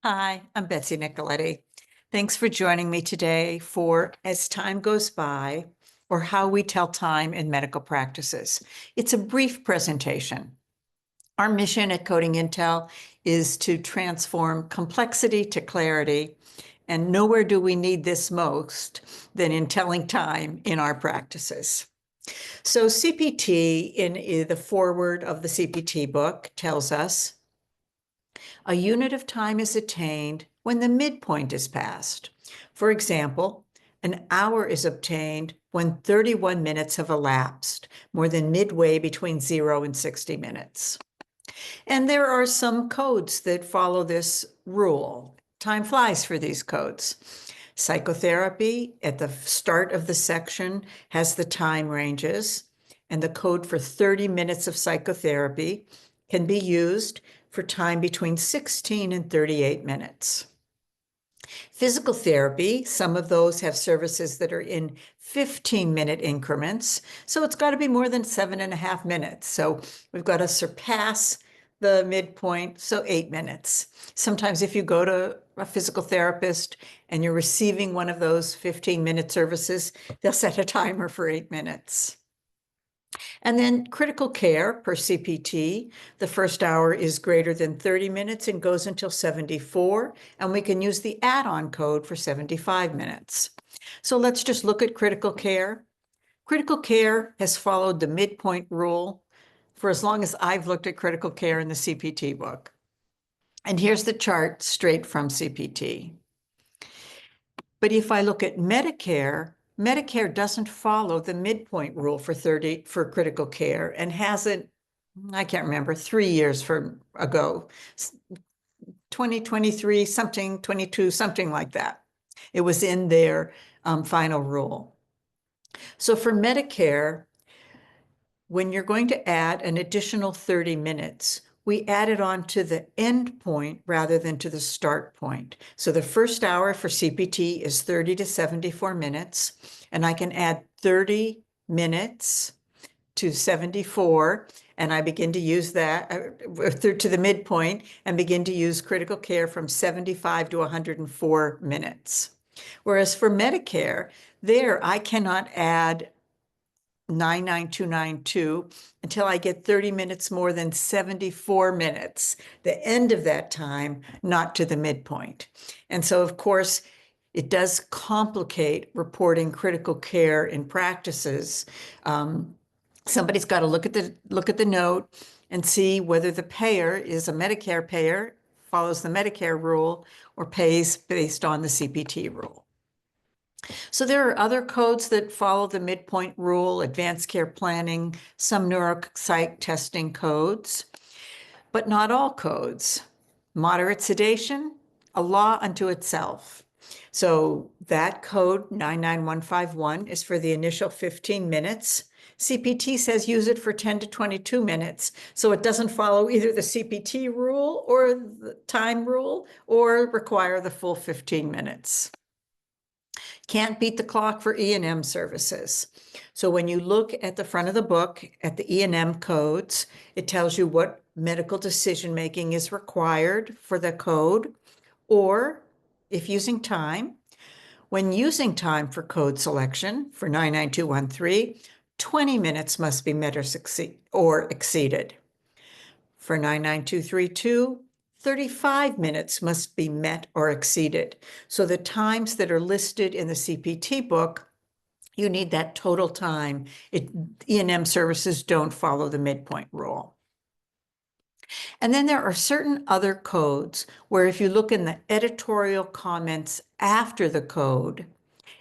Hi, I'm Betsy Nicoletti. Thanks for joining me today for As Time Goes By, or How We Tell Time in Medical Practices. It's a brief presentation. Our mission at Coding Intel is to transform complexity to clarity, and nowhere do we need this most than in telling time in our practices. So CPT, in the foreword of the CPT book, tells us, a unit of time is attained when the midpoint is passed. For example, an hour is obtained when 31 minutes have elapsed, more than midway between 0 and 60 minutes. And there are some codes that follow this rule. Time flies for these codes. Psychotherapy, at the start of the section, has the time ranges, and the code for 30 minutes of psychotherapy can be used for time between 16 and 38 minutes. Physical therapy, some of those have services that are in 15-minute increments, so it's got to be more than 7.5 minutes. So we've got to surpass the midpoint, so 8 minutes. Sometimes if you go to a physical therapist and you're receiving one of those 15-minute services, they'll set a timer for 8 minutes. And then critical care per CPT, the first hour is greater than 30 minutes and goes until 74, and we can use the add-on code for 75 minutes. So let's just look at critical care. Critical care has followed the midpoint rule for as long as I've looked at critical care in the CPT book. And here's the chart straight from CPT. But if I look at Medicare, Medicare doesn't follow the midpoint rule for critical care and hasn't, I can't remember, 3 years ago, 2023, something, 22, something like that. It was in their final rule. So for Medicare, when you're going to add an additional 30 minutes, we add it on to the end point rather than to the start point. So the first hour for CPT is 30 to 74 minutes, and I can add 30 minutes to 74, and I begin to use that to the midpoint and begin to use critical care from 75 to 104 minutes. Whereas for Medicare, there I cannot add 99292 until I get 30 minutes more than 74 minutes, the end of that time, not to the midpoint. And so, of course, it does complicate reporting critical care in practices. Somebody's got to look at the note and see whether the payer is a Medicare payer, follows the Medicare rule, or pays based on the CPT rule. So there are other codes that follow the midpoint rule, advanced care planning, some neuropsych testing codes, but not all codes. Moderate sedation, a law unto itself. So that code 99151 is for the initial 15 minutes. CPT says use it for 10 to 22 minutes. So it doesn't follow either the CPT rule or the time rule or require the full 15 minutes. Can't beat the clock for E&M services. So when you look at the front of the book at the E&M codes, it tells you what medical decision-making is required for the code, or if using time, when using time for code selection for 99213, 20 minutes must be met or exceeded. For 99232, 35 minutes must be met or exceeded. So the times that are listed in the CPT book, you need that total time. E&M services don't follow the midpoint rule. And then there are certain other codes where if you look in the editorial comments after the code,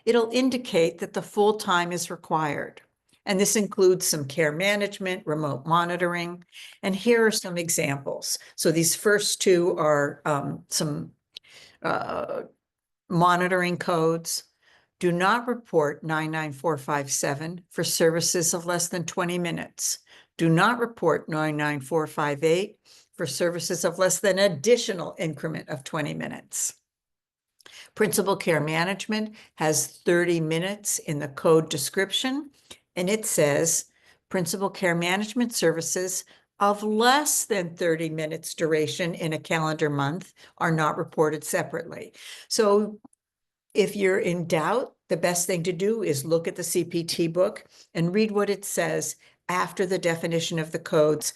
it'll indicate that the full time is required. And this includes some care management, remote monitoring. And here are some examples. So these first two are some monitoring codes. Do not report 99457 for services of less than 20 minutes. Do not report 99458 for services of less than an additional increment of 20 minutes. Principal care management has 30 minutes in the code description, and it says principal care management services of less than 30 minutes duration in a calendar month are not reported separately. So if you're in doubt, the best thing to do is look at the CPT book and read what it says after the definition of the codes.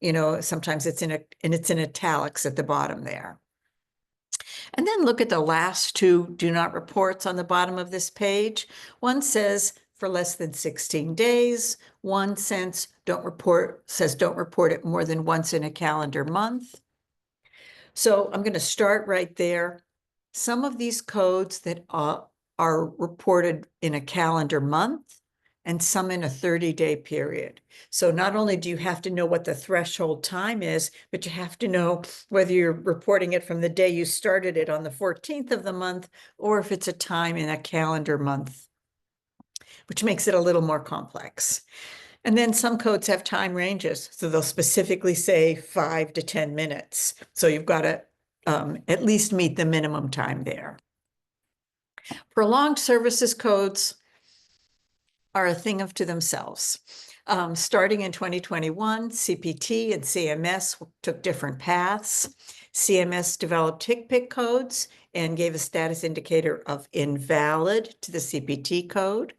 You know, sometimes it's in italics at the bottom there. And then look at the last two do not reports on the bottom of this page. One says for less than 16 days. One says don't report it more than once in a calendar month. So I'm going to start right there. Some of these codes that are reported in a calendar month and some in a 30-day period. So not only do you have to know what the threshold time is, but you have to know whether you're reporting it from the day you started it on the 14th of the month, or if it's a time in a calendar month, which makes it a little more complex. And then some codes have time ranges. So they'll specifically say 5 to 10 minutes. So you've got to at least meet the minimum time there. Prolonged services codes are a thing to themselves. Starting in 2021, CPT and CMS took different paths. CMS developed HCPCS codes and gave a status indicator of invalid to the CPT code.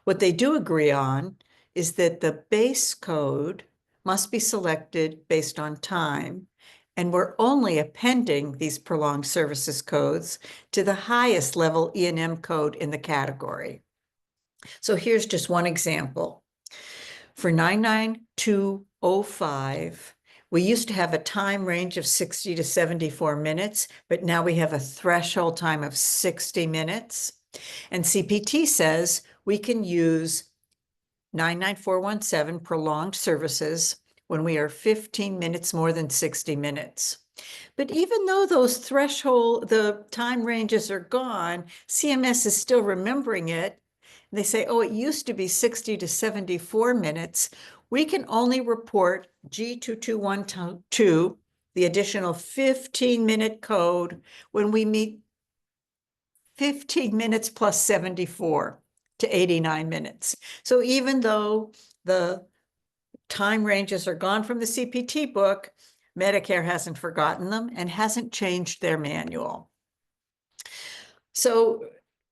What they do agree on is that the base code must be selected based on time, and we're only appending these prolonged services codes to the highest level E&M code in the category. So here's just one example. For 99205, we used to have a time range of 60 to 74 minutes, but now we have a threshold time of 60 minutes. And CPT says we can use 99417 prolonged services when we are 15 minutes more than 60 minutes. But even though the time ranges are gone, CMS is still remembering it. They say, oh, it used to be 60 to 74 minutes. We can only report G2212, the additional 15-minute code, when we meet 15 minutes plus 74 to 89 minutes. So even though the time ranges are gone from the CPT book, Medicare hasn't forgotten them and hasn't changed their manual. So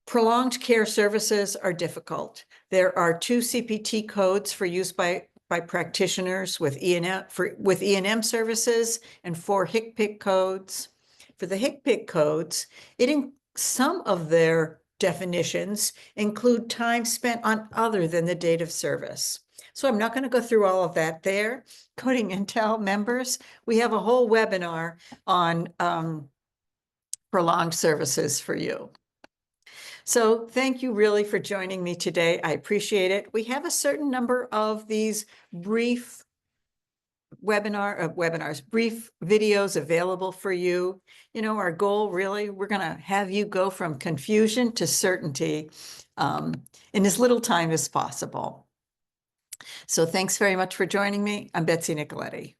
prolonged care services are difficult. There are 2 CPT codes for use by practitioners with E&M services and 4 HCPCS codes. For the HCPCS codes, some of their definitions include time spent on other than the date of service. So I'm not going to go through all of that there. Coding Intel members, we have a whole webinar on prolonged services for you. So thank you really for joining me today. I appreciate it. We have a certain number of these brief brief videos available for you. You know, our goal really, we're going to have you go from confusion to certainty in as little time as possible. So thanks very much for joining me. I'm Betsy Nicoletti.